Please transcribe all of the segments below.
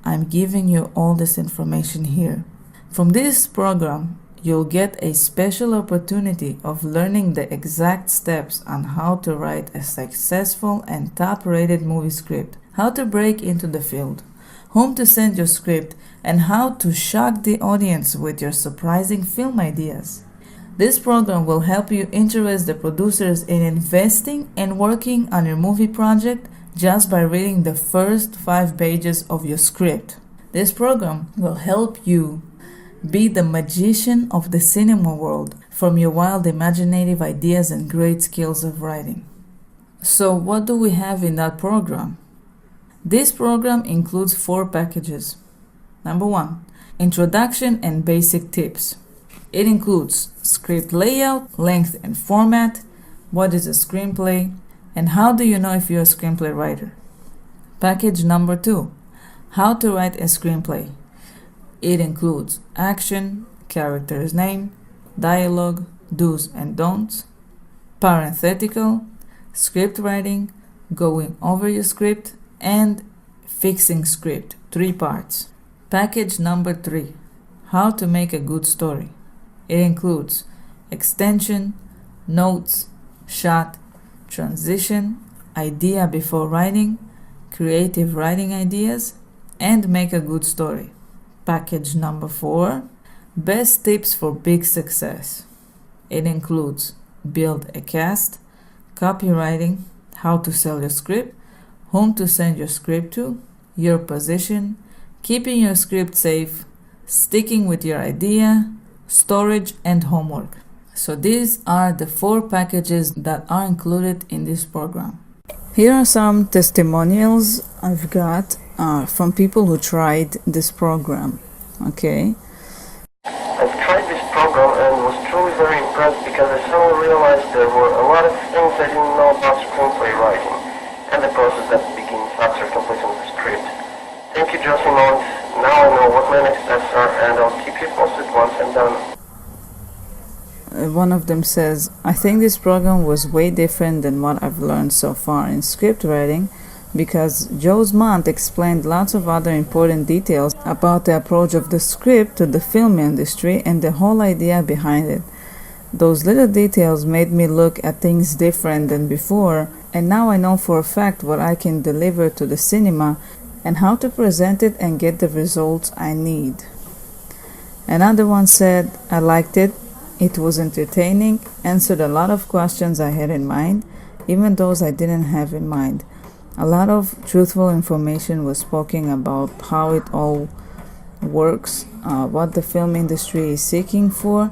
I'm giving you all this information here. From this program, you'll get a special opportunity of learning the exact steps on how to write a successful and top-rated movie script, how to break into the field, whom to send your script, and how to shock the audience with your surprising film ideas. This program will help you interest the producers in investing and working on your movie project just by reading the first 5 pages of your script. This program will help you be the magician of the cinema world from your wild imaginative ideas and great skills of writing. So what do we have in that program? This program includes 4 packages. Number 1, introduction and basic tips. It includes script layout, length and format, what is a screenplay, and how do you know if you're a screenplay writer. Package number 2, how to write a screenplay. It includes action, character's name, dialogue, do's and don'ts, parenthetical, script writing, going over your script, and fixing script, 3 parts. Package number 3, how to make a good story. It includes extension, notes, shot, transition, idea before writing, creative writing ideas, and make a good story. Package number 4, best tips for big success. It includes build a cast, copywriting, how to sell your script, whom to send your script to, your position, keeping your script safe, sticking with your idea, storage, and homework. So these are the 4 packages that are included in this program. Here are some testimonials I've got from people who tried this program. Okay. I've tried this program and was truly very impressed because I suddenly realized there were a lot of things I didn't know about screenplay writing and the process that begins after completing the script. Thank you, Josie Mount. Now I know what my next steps are and I'll keep you posted once I'm done. One of them says, I think this program was way different than what I've learned so far in script writing because Joe's Mont explained lots of other important details about the approach of the script to the film industry and the whole idea behind it. Those little details made me look at things different than before, and now I know for a fact what I can deliver to the cinema and how to present it and get the results I need. Another one said, I liked it. It was entertaining, answered a lot of questions I had in mind, even those I didn't have in mind. A lot of truthful information was spoken about how it all works, what the film industry is seeking for,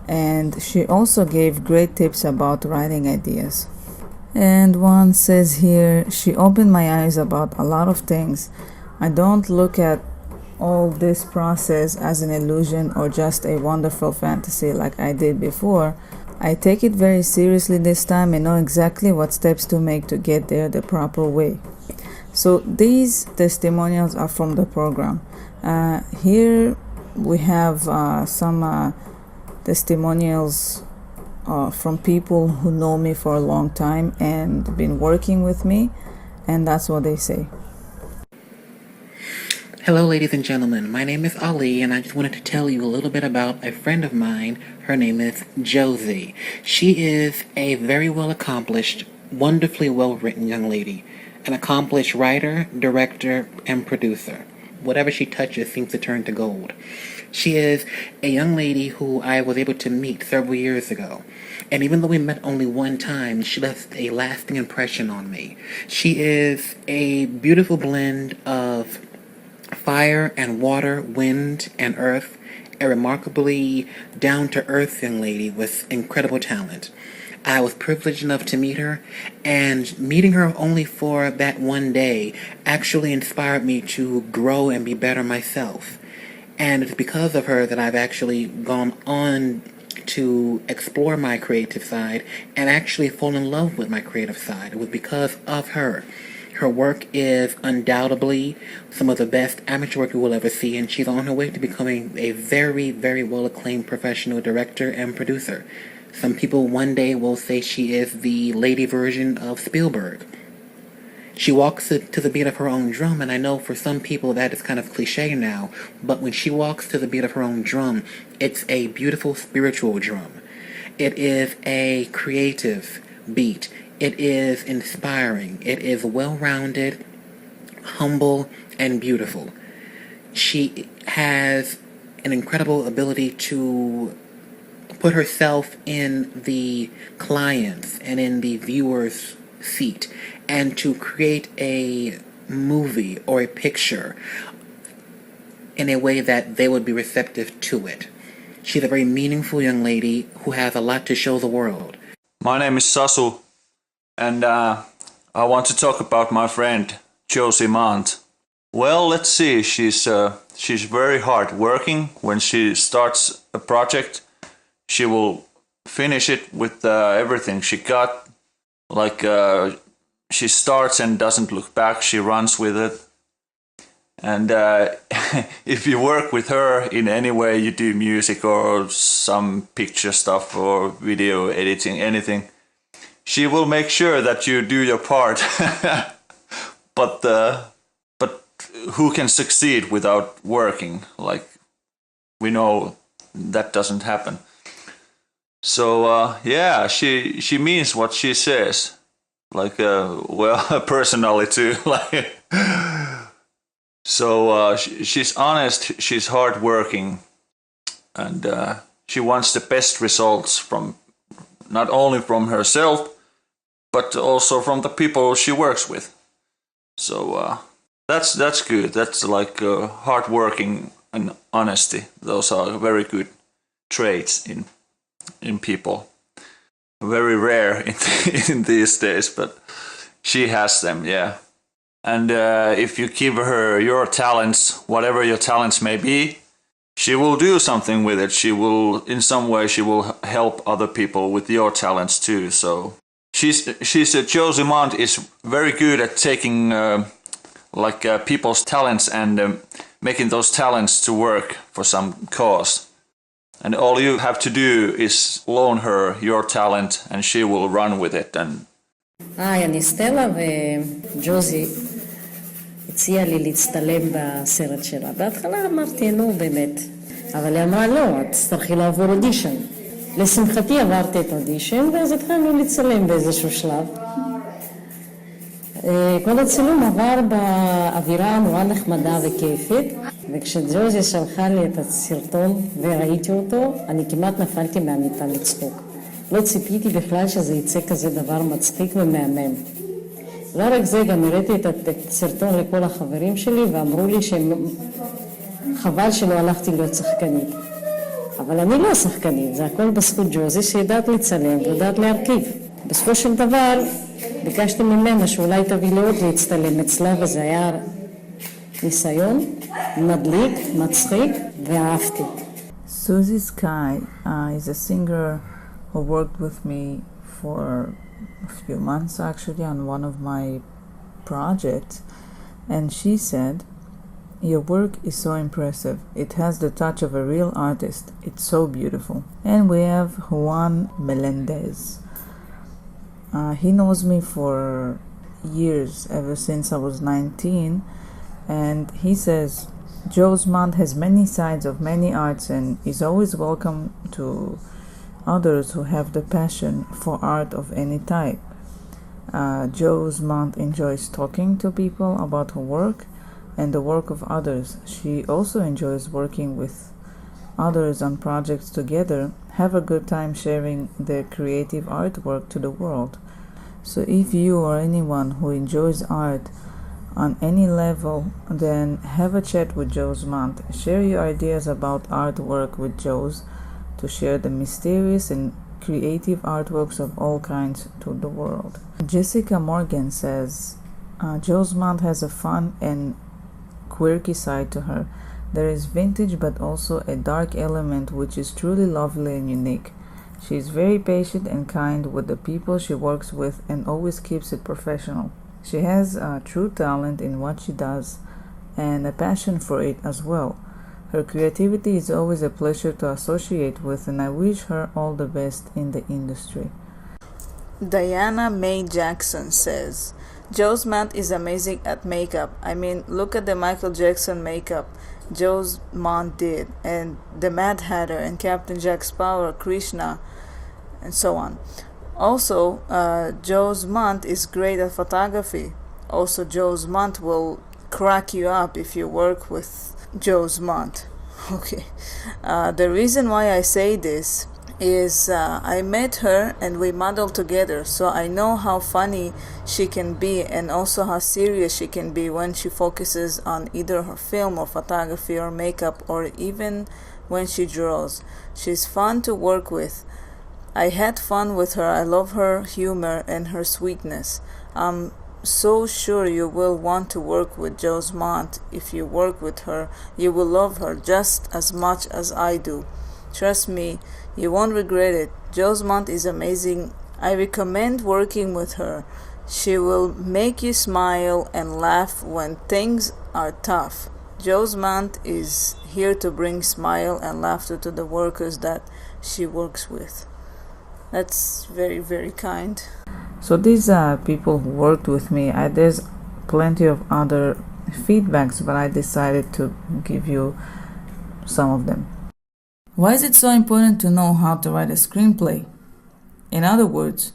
and she also gave great tips about writing ideas. And one says here, she opened my eyes about a lot of things. I don't look at all this process as an illusion or just a wonderful fantasy like I did before. I take it very seriously this time and know exactly what steps to make to get there the proper way. So these testimonials are from the program. Here we have some testimonials from people who know me for a long time and been working with me, and that's what they say. Hello ladies and gentlemen, my name is Ali and I just wanted to tell you a little bit about a friend of mine. Her name is Josie. She is a very well accomplished, wonderfully well written young lady. An accomplished writer, director, and producer. Whatever she touches seems to turn to gold. She is a young lady who I was able to meet several years ago. And even though we met only one time, she left a lasting impression on me. She is a beautiful blend of fire and water, wind and earth, a remarkably down-to-earth young lady with incredible talent. I was privileged enough to meet her, and meeting her only for that one day actually inspired me to grow and be better myself. And it's because of her that I've actually gone on to explore my creative side and actually fall in love with my creative side. It was because of her. Her work is undoubtedly some of the best amateur work you will ever see, and she's on her way to becoming a very, very well-acclaimed professional director and producer. Some people one day will say she is the lady version of Spielberg. She walks to the beat of her own drum, and I know for some people that is kind of cliche now, but when she walks to the beat of her own drum, it's a beautiful spiritual drum. It is a creative beat. It is inspiring. It is well-rounded, humble, and beautiful. She has an incredible ability to put herself in the client's and in the viewer's seat and to create a movie or a picture in a way that they would be receptive to it. She's a very meaningful young lady who has a lot to show the world. My name is Sasu, and I want to talk about my friend Josie Mant. Well, let's see. She's very hard working. When she starts a project, she will finish it with everything she got. Like she starts and doesn't look back. She runs with it. And if you work with her in any way, you do music or some picture stuff or video editing, anything, she will make sure that you do your part. But who can succeed without working? Like, we know that doesn't happen. So yeah, she means what she says. Like, well, personally too. Like, so she's honest. She's hardworking, and she wants the best results from not only from herself, but also from the people she works with. So that's good. That's like hardworking and honesty. Those are very good traits in people. Very rare in these days, but she has them, yeah. And if you give her your talents, whatever your talents may be, she will do something with it. She will, in some way, she will help other people with your talents too. So Josie Mant is very good at taking people's talents and making those talents to work for some cause. And all you have to do is loan her your talent and she will run with it. And היי, אני סטלה, וג'וזי הציעה לי להצטלם בסרט שלה. בהתחלה אמרתי, נו באמת. אבל היא אמרה, לא, את תצטרכי לעבור אודישן. לשמחתי עברתי את האודישן, ואז התחלנו להצטלם באיזשהו שלב. כל הצילום עבר באווירה נורא נחמדה וכיפית, וכשג'וזי שלחה לי את הסרטון וראיתי אותו, אני כמעט נפלתי מהמיטה לצחוק. לא ציפיתי בכלל שזה יצא כזה דבר מצחיק ומהמם. לא רק זה, גם הראיתי את הסרטון לכל החברים שלי, ואמרו לי חבל שלא הלכתי להיות שחקנית. אבל אני לא שחקנית, זה הכל בזכות ג'וזי שידעת לצלם ויודעת להרכיב. בסופו של דבר, ביקשתי ממנה שאולי תביא לי עוד להצטלם אצלה, וזה היה ניסיון מדליק, מצחיק, ואהבתי. Susie Sky is a singer who worked with me for a few months actually on one of my projects, and she said, "Your work is so impressive. It has the touch of a real artist. It's so beautiful." And we have Juan Melendez. He knows me for years, ever since I was 19, and he says, "Josie Mant has many sides of many arts and is always welcome to others who have the passion for art of any type." Josie Mant enjoys talking to people about her work and the work of others. She also enjoys working with others on projects together, have a good time sharing their creative artwork to the world. So if you or anyone who enjoys art on any level, then have a chat with Josie Mant. Share your ideas about artwork with Josie to share the mysterious and creative artworks of all kinds to the world. Jessica Morgan says, Josie Mant has a fun and quirky side to her. There is vintage but also a dark element which is truly lovely and unique. She is very patient and kind with the people she works with and always keeps it professional. She has true talent in what she does and a passion for it as well. Her creativity is always a pleasure to associate with, and I wish her all the best in the industry. Diana Mae Jackson says, Joe Smart is amazing at makeup. I mean, look at the Michael Jackson makeup Joe Smart did, and the Mad Hatter and Captain Jack Sparrow, Krishna, and so on. Also, Joe Smart is great at photography. Also, Joe Smart will crack you up if you work with Joe Smart. Okay. The reason why I say this is I met her and we modeled together, so I know how funny she can be and also how serious she can be when she focuses on either her film or photography or makeup, or even when she draws. She's fun to work with. I had fun with her. I love her humor and her sweetness. I'm so sure you will want to work with Joe Smart. If you work with her, you will love her just as much as I do. Trust me, you won't regret it. Joe Smart is amazing. I recommend working with her. She will make you smile and laugh when things are tough. Joe Smart is here to bring smile and laughter to the workers that she works with. That's very, very kind. So these are people who worked with me. There's plenty of other feedbacks, but I decided to give you some of them. Why is it so important to know how to write a screenplay? In other words,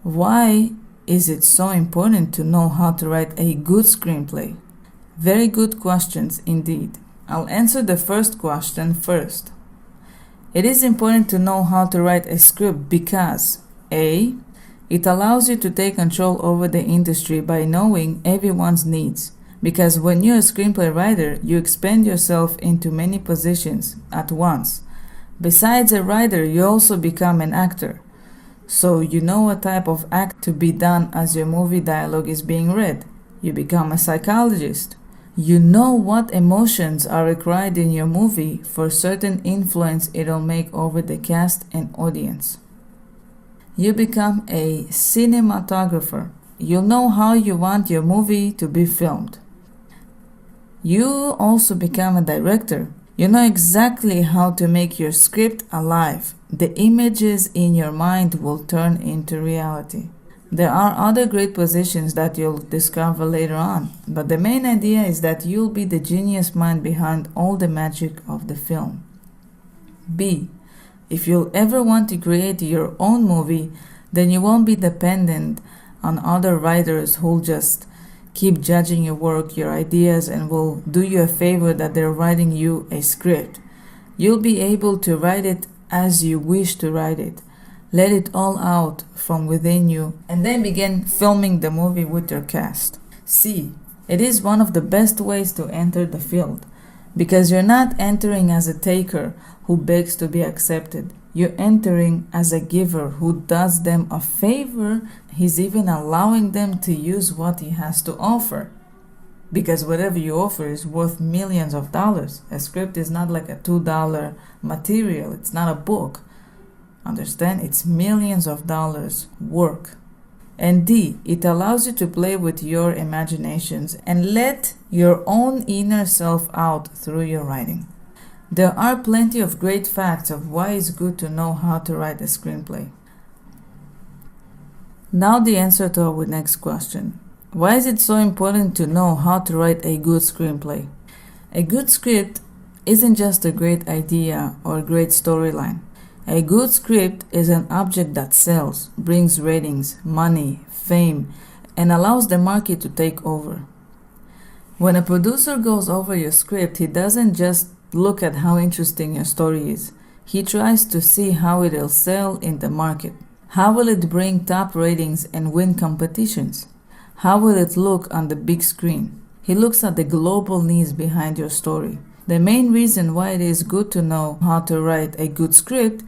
why is it so important to know how to write a good screenplay? Very good questions indeed. I'll answer the first question first. It is important to know how to write a script because A. It allows you to take control over the industry by knowing everyone's needs. Because when you're a screenplay writer, you expand yourself into many positions at once. Besides a writer, you also become an actor. So you know what type of act to be done as your movie dialogue is being read. You become a psychologist. You know what emotions are required in your movie for certain influence it'll make over the cast and audience. You become a cinematographer. You'll know how you want your movie to be filmed. You also become a director. You know exactly how to make your script alive. The images in your mind will turn into reality. There are other great positions that you'll discover later on, but the main idea is that you'll be the genius mind behind all the magic of the film. B. If you'll ever want to create your own movie, then you won't be dependent on other writers who'll just keep judging your work, your ideas, and will do you a favor that they're writing you a script. You'll be able to write it as you wish to write it. Let it all out from within you, and then begin filming the movie with your cast. C. It is one of the best ways to enter the field, because you're not entering as a taker who begs to be accepted. You're entering as a giver who does them a favor. He's even allowing them to use what he has to offer. Because whatever you offer is worth millions of dollars. A script is not like a $2 material. It's not a book. Understand? It's millions of dollars work. And D, it allows you to play with your imaginations and let your own inner self out through your writing. There are plenty of great facts of why it's good to know how to write a screenplay. Now the answer to our next question. Why is it so important to know how to write a good screenplay? A good script isn't just a great idea or a great storyline. A good script is an object that sells, brings ratings, money, fame, and allows the market to take over. When a producer goes over your script, he doesn't just look at how interesting your story is. He tries to see how it'll sell in the market. How will it bring top ratings and win competitions? How will it look on the big screen? He looks at the global needs behind your story. The main reason why it is good to know how to write a good script